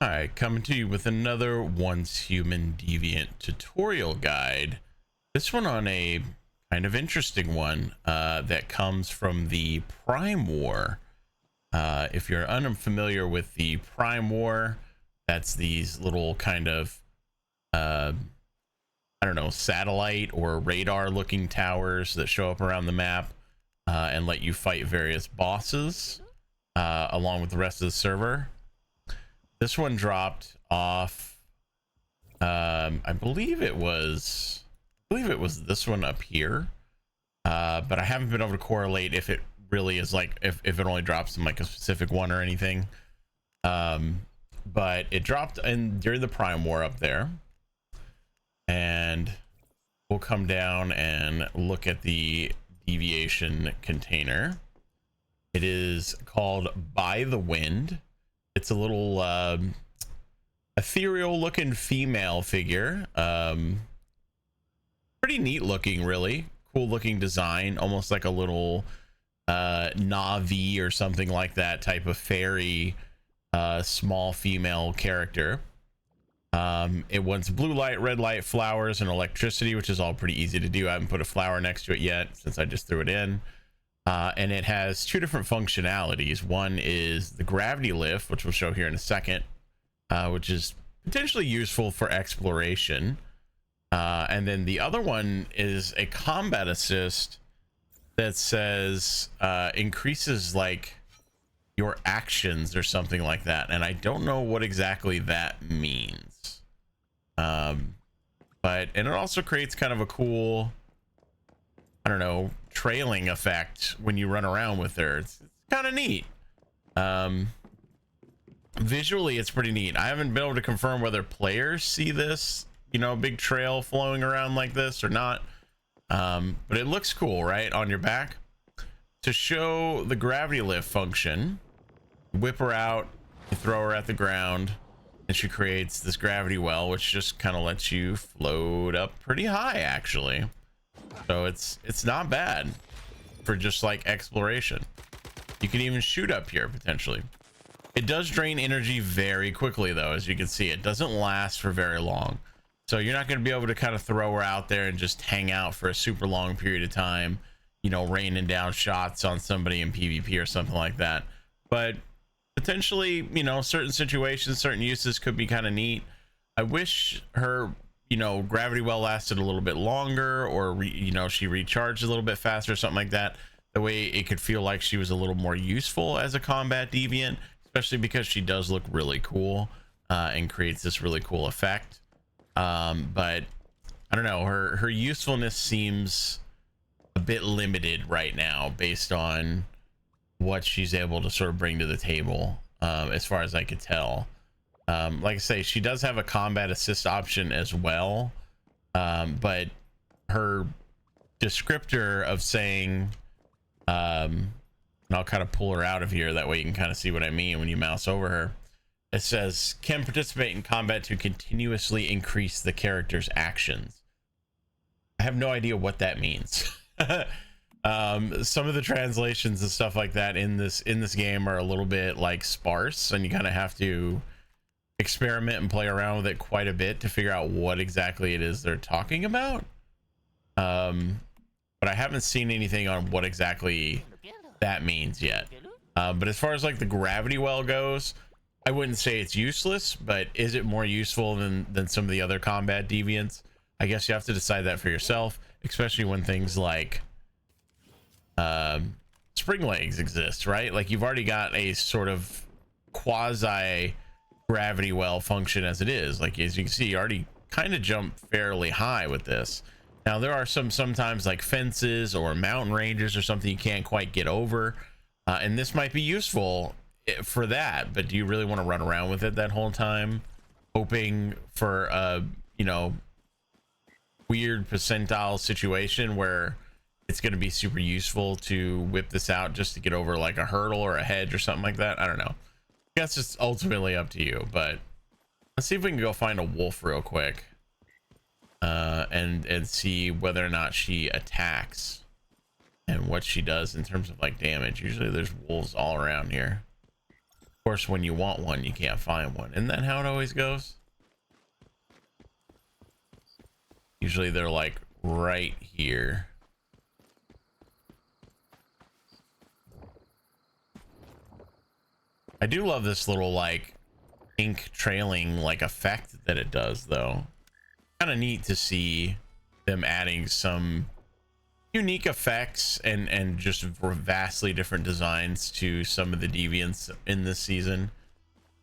Hi, coming to you with another Once Human Deviant tutorial guide. This one on a kind of interesting one that comes from the Prime War. If you're unfamiliar with the Prime War, that's these little kind of, I don't know, satellite or radar looking towers that show up around the map and let you fight various bosses along with the rest of the server. This one dropped off. I believe it was this one up here. But I haven't been able to correlate if it really is like if it only drops in like a specific one or anything. But it dropped in during the Prime War up there. And we'll come down and look at the deviation container. It is called By the Wind. It's a little ethereal looking female figure. Pretty neat looking, really cool looking design, almost like a little Na'vi or something like that type of fairy small female character. It wants blue light, red light, flowers, and electricity, which is all pretty easy to do. I haven't put a flower next to it yet since I just threw it in. And it has two different functionalities. One is the gravity lift, which we'll show here in a second, which is potentially useful for exploration. And then the other one is a combat assist that says increases like your actions or something like that. And I don't know what exactly that means. And it also creates kind of a cool, I don't know, trailing effect when you run around with her. It's kind of neat. Visually it's pretty neat. I haven't been able to confirm whether players see this, you know, big trail flowing around like this or not, but it looks cool, right, on your back. To show the gravity lift function, whip her out, you throw her at the ground, and she creates this gravity well, which just kind of lets you float up pretty high, actually. So it's not bad for just like exploration. You can even shoot up here potentially. It does drain energy very quickly though, as you can see. It doesn't last for very long, so you're not going to be able to kind of throw her out there and just hang out for a super long period of time, you know, raining down shots on somebody in PvP or something like that. But potentially, you know, certain situations, certain uses could be kind of neat. I wish her, you know, gravity well lasted a little bit longer, or you know, she recharged a little bit faster or something like that. The way it could feel like she was a little more useful as a combat deviant, especially because she does look really cool and creates this really cool effect. But I don't know, her usefulness seems a bit limited right now based on what she's able to sort of bring to the table, as far as I could tell. Like I say, she does have a combat assist option as well, but her descriptor of saying, and I'll kind of pull her out of here, that way you can kind of see what I mean when you mouse over her. It says, can participate in combat to continuously increase the character's actions. I have no idea what that means. Some of the translations and stuff like that in this game are a little bit like sparse, and you kind of have to experiment and play around with it quite a bit to figure out what exactly it is they're talking about. But I haven't seen anything on what exactly that means yet. But as far as like the gravity well goes, I wouldn't say it's useless, but is it more useful than some of the other combat deviants? I guess you have to decide that for yourself, especially when things like spring legs exist, right? Like you've already got a sort of quasi gravity well function as it is. Like, as you can see, you already kind of jump fairly high with this. Now there are sometimes like fences or mountain ranges or something you can't quite get over, and this might be useful for that, but do you really want to run around with it that whole time hoping for a, you know, weird percentile situation where it's going to be super useful to whip this out just to get over like a hurdle or a hedge or something like that? I don't know. I guess it's ultimately up to you, but let's see if we can go find a wolf real quick, and see whether or not she attacks and what she does in terms of like damage. Usually there's wolves all around here. Of course, when you want one, you can't find one. Isn't that how it always goes? Usually they're like right here. I do love this little like ink trailing like effect that it does, though. Kind of neat to see them adding some unique effects and just vastly different designs to some of the deviants in this season.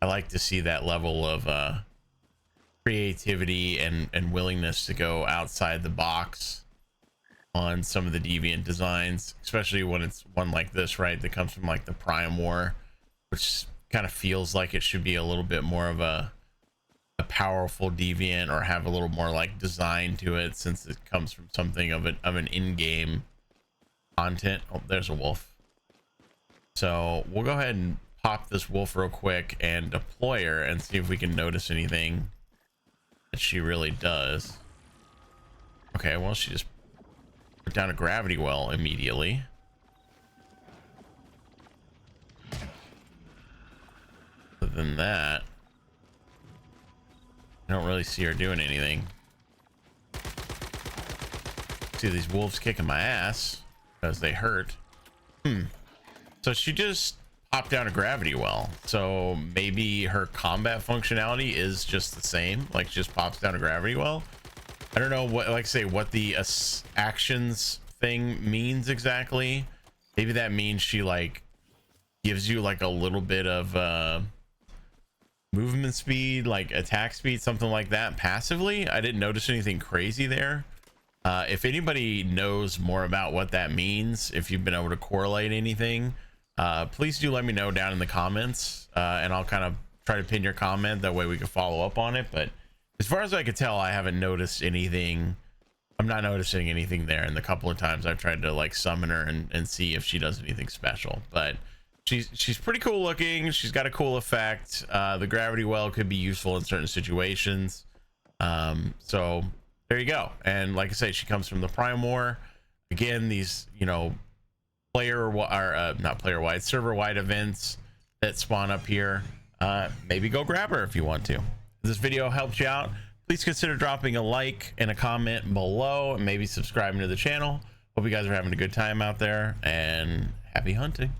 I like to see that level of creativity and willingness to go outside the box on some of the deviant designs, especially when it's one like this, right, that comes from like the Prime War, which kind of feels like it should be a little bit more of a powerful deviant, or have a little more like design to it, since it comes from something of an in-game content. Oh, there's a wolf. So we'll go ahead and pop this wolf real quick and deploy her and see if we can notice anything that she really does. Okay, well, she just put down a gravity well immediately. Other than that, I don't really see her doing anything. See these wolves kicking my ass because they hurt. So she just popped down a gravity well. So maybe her combat functionality is just the same, like she just pops down a gravity well. I don't know what, like, say what the actions thing means exactly. Maybe that means she like gives you like a little bit of movement speed, like attack speed, something like that passively. I didn't notice anything crazy there. If anybody knows more about what that means, if you've been able to correlate anything, please do let me know down in the comments, and I'll kind of try to pin your comment, that way we can follow up on it. But as far as I could tell, I haven't noticed anything. I'm not noticing anything there in the couple of times I've tried to like summon her and see if she does anything special. But she's pretty cool looking. She's got a cool effect. The gravity well could be useful in certain situations. So there you go. And like I say, she comes from the Prime War. Again, these, you know, not player wide, server wide events that spawn up here. Maybe go grab her if you want to. If this video helped you out, please consider dropping a like and a comment below, and maybe subscribing to the channel. Hope you guys are having a good time out there, and happy hunting.